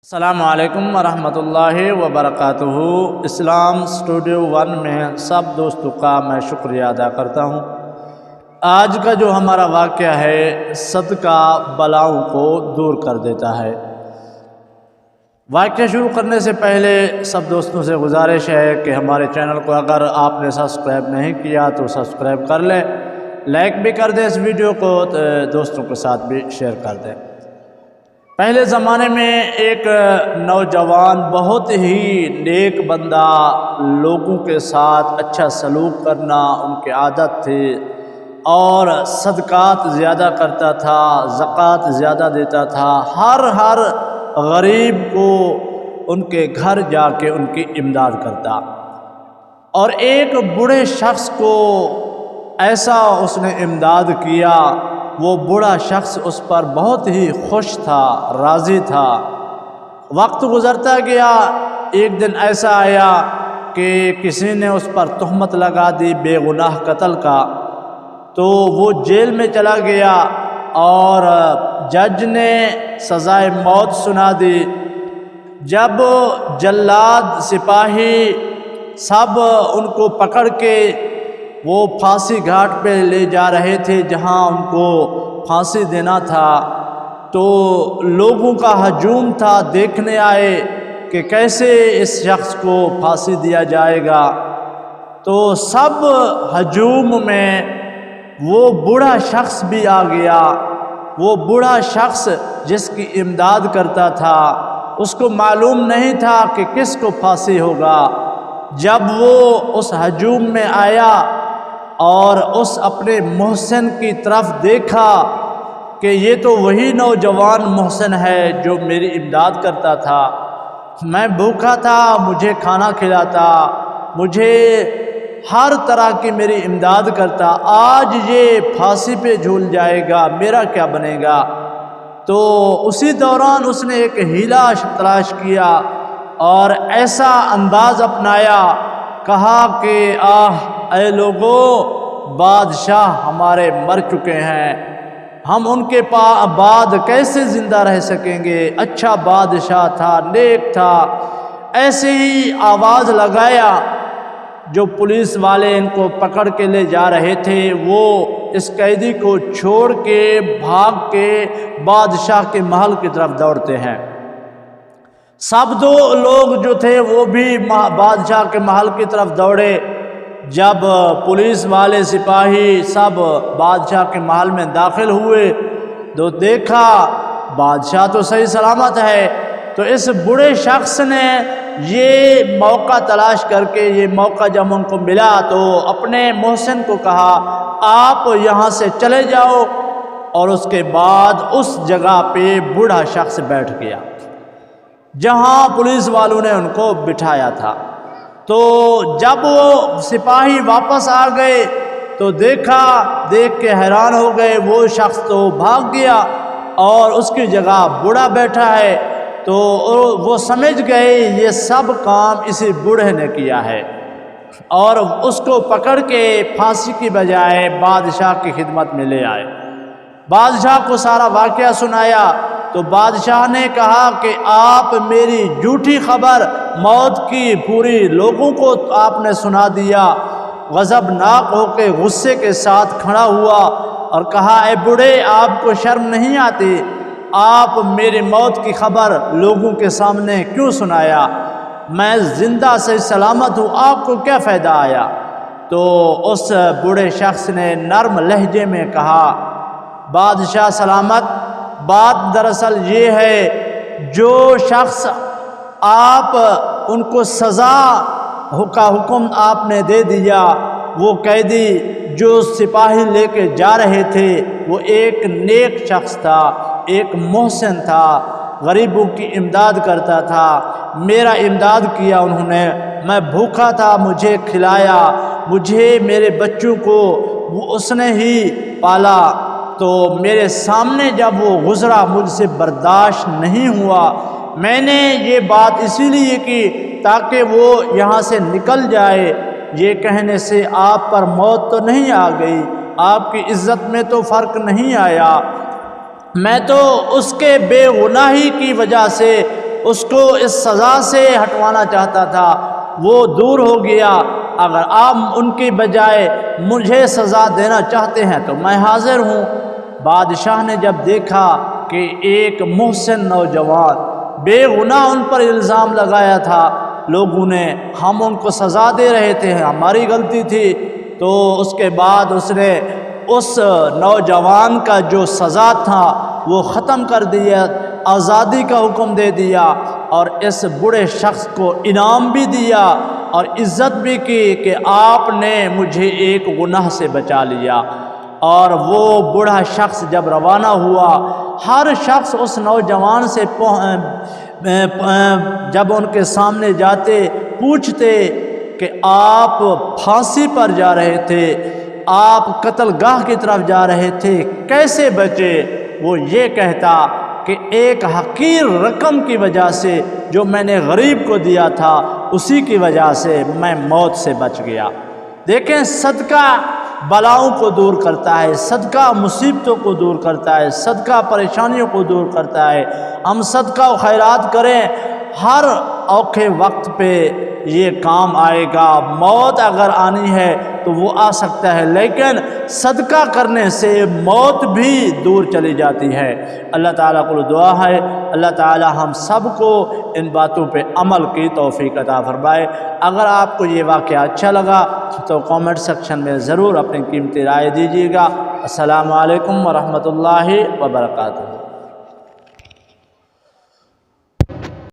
السلام علیکم ورحمۃ اللہ وبرکاتہ۔ اسلام اسٹوڈیو 1 میں سب دوستوں کا میں شکریہ ادا کرتا ہوں۔ آج کا جو ہمارا واقعہ ہے صدقہ بلاؤں کو دور کر دیتا ہے۔ واقعہ شروع کرنے سے پہلے سب دوستوں سے گزارش ہے کہ ہمارے چینل کو اگر آپ نے سبسکرائب نہیں کیا تو سبسکرائب کر لیں، لائک بھی کر دیں اس ویڈیو کو، دوستوں کے ساتھ بھی شیئر کر دیں۔ پہلے زمانے میں ایک نوجوان بہت ہی نیک بندہ، لوگوں کے ساتھ اچھا سلوک کرنا ان کی عادت تھی اور صدقات زیادہ کرتا تھا، زکوٰۃ زیادہ دیتا تھا، ہر غریب کو ان کے گھر جا کے ان کی امداد کرتا۔ اور ایک بوڑھے شخص کو ایسا اس نے امداد کیا، وہ بوڑھا شخص اس پر بہت ہی خوش تھا، راضی تھا۔ وقت گزرتا گیا، ایک دن ایسا آیا کہ کسی نے اس پر تہمت لگا دی بے گناہ قتل کا، تو وہ جیل میں چلا گیا اور جج نے سزائے موت سنا دی۔ جب جلاد سپاہی سب ان کو پکڑ کے وہ پھانسی گھاٹ پہ لے جا رہے تھے جہاں ان کو پھانسی دینا تھا، تو لوگوں کا ہجوم تھا، دیکھنے آئے کہ کیسے اس شخص کو پھانسی دیا جائے گا۔ تو سب ہجوم میں وہ بوڑھا شخص بھی آ گیا۔ وہ بوڑھا شخص جس کی امداد کرتا تھا، اس کو معلوم نہیں تھا کہ کس کو پھانسی ہوگا۔ جب وہ اس ہجوم میں آیا اور اس اپنے محسن کی طرف دیکھا کہ یہ تو وہی نوجوان محسن ہے جو میری امداد کرتا تھا، میں بھوکا تھا، مجھے کھانا کھلاتا، مجھے ہر طرح کی میری امداد کرتا، آج یہ پھانسی پہ جھول جائے گا، میرا کیا بنے گا؟ تو اسی دوران اس نے ایک ہیلا تلاش کیا اور ایسا انداز اپنایا، کہا کہ اے لوگو، بادشاہ ہمارے مر چکے ہیں، ہم ان کے بعد کیسے زندہ رہ سکیں گے؟ اچھا بادشاہ تھا، نیک تھا۔ ایسے ہی آواز لگایا، جو پولیس والے ان کو پکڑ کے لے جا رہے تھے وہ اس قیدی کو چھوڑ کے بھاگ کے بادشاہ کے محل کی طرف دوڑتے ہیں۔ سب دو لوگ جو تھے وہ بھی بادشاہ کے محل کی طرف دوڑے۔ جب پولیس والے سپاہی سب بادشاہ کے محل میں داخل ہوئے تو دیکھا بادشاہ تو صحیح سلامت ہے، تو اس بوڑھے شخص نے یہ موقع تلاش کر کے، یہ موقع جب ان کو ملا تو اپنے محسن کو کہا آپ یہاں سے چلے جاؤ، اور اس کے بعد اس جگہ پہ بوڑھا شخص بیٹھ گیا جہاں پولیس والوں نے ان کو بٹھایا تھا۔ تو جب وہ سپاہی واپس آ گئے تو دیکھ کے حیران ہو گئے، وہ شخص تو بھاگ گیا اور اس کی جگہ بوڑھا بیٹھا ہے۔ تو وہ سمجھ گئے یہ سب کام اسی بوڑھے نے کیا ہے، اور اس کو پکڑ کے پھانسی کی بجائے بادشاہ کی خدمت میں لے آئے۔ بادشاہ کو سارا واقعہ سنایا تو بادشاہ نے کہا کہ آپ میری جھوٹی خبر موت کی پوری لوگوں کو آپ نے سنا دیا۔ غضبناک ہو کے غصے کے ساتھ کھڑا ہوا اور کہا اے بوڑھے، آپ کو شرم نہیں آتی؟ آپ میری موت کی خبر لوگوں کے سامنے کیوں سنایا؟ میں زندہ سے سلامت ہوں، آپ کو کیا فائدہ آیا؟ تو اس بوڑھے شخص نے نرم لہجے میں کہا بادشاہ سلامت، بات دراصل یہ ہے جو شخص آپ ان کو سزا کا حکم آپ نے دے دیا، وہ قیدی جو سپاہی لے کے جا رہے تھے وہ ایک نیک شخص تھا، ایک محسن تھا، غریبوں کی امداد کرتا تھا، میرا امداد کیا انہوں نے، میں بھوکا تھا، مجھے کھلایا، مجھے میرے بچوں کو اس نے ہی پالا۔ تو میرے سامنے جب وہ گزرا مجھ سے برداشت نہیں ہوا، میں نے یہ بات اسی لیے کی تاکہ وہ یہاں سے نکل جائے۔ یہ کہنے سے آپ پر موت تو نہیں آ گئی، آپ کی عزت میں تو فرق نہیں آیا، میں تو اس کے بے گناہی کی وجہ سے اس کو اس سزا سے ہٹوانا چاہتا تھا وہ دور ہو گیا۔ اگر آپ ان کی بجائے مجھے سزا دینا چاہتے ہیں تو میں حاضر ہوں۔ بادشاہ نے جب دیکھا کہ ایک محسن نوجوان بے گناہ ان پر الزام لگایا تھا، لوگوں نے ہم ان کو سزا دے رہے تھے، ہماری غلطی تھی، تو اس کے بعد اس نے اس نوجوان کا جو سزا تھا وہ ختم کر دیا، آزادی کا حکم دے دیا، اور اس بڑے شخص کو انعام بھی دیا اور عزت بھی کی کہ آپ نے مجھے ایک گناہ سے بچا لیا۔ اور وہ بوڑھا شخص جب روانہ ہوا، ہر شخص اس نوجوان سے جب ان کے سامنے جاتے پوچھتے کہ آپ پھانسی پر جا رہے تھے، آپ قتل گاہ کی طرف جا رہے تھے، کیسے بچے؟ وہ یہ کہتا کہ ایک حقیر رقم کی وجہ سے جو میں نے غریب کو دیا تھا اسی کی وجہ سے میں موت سے بچ گیا۔ دیکھیں، صدقہ بلاؤں کو دور کرتا ہے، صدقہ مصیبتوں کو دور کرتا ہے، صدقہ پریشانیوں کو دور کرتا ہے۔ ہم صدقہ و خیرات کریں، ہر اوکھے وقت پہ یہ کام آئے گا۔ موت اگر آنی ہے تو وہ آ سکتا ہے، لیکن صدقہ کرنے سے موت بھی دور چلی جاتی ہے۔ اللہ تعالیٰ کو دعا ہے اللہ تعالیٰ ہم سب کو ان باتوں پہ عمل کی توفیق عطا فرمائے۔ اگر آپ کو یہ واقعہ اچھا لگا تو کامنٹ سیکشن میں ضرور اپنی قیمتی رائے دیجیے گا۔ السلام علیکم ورحمۃ اللہ وبرکاتہ۔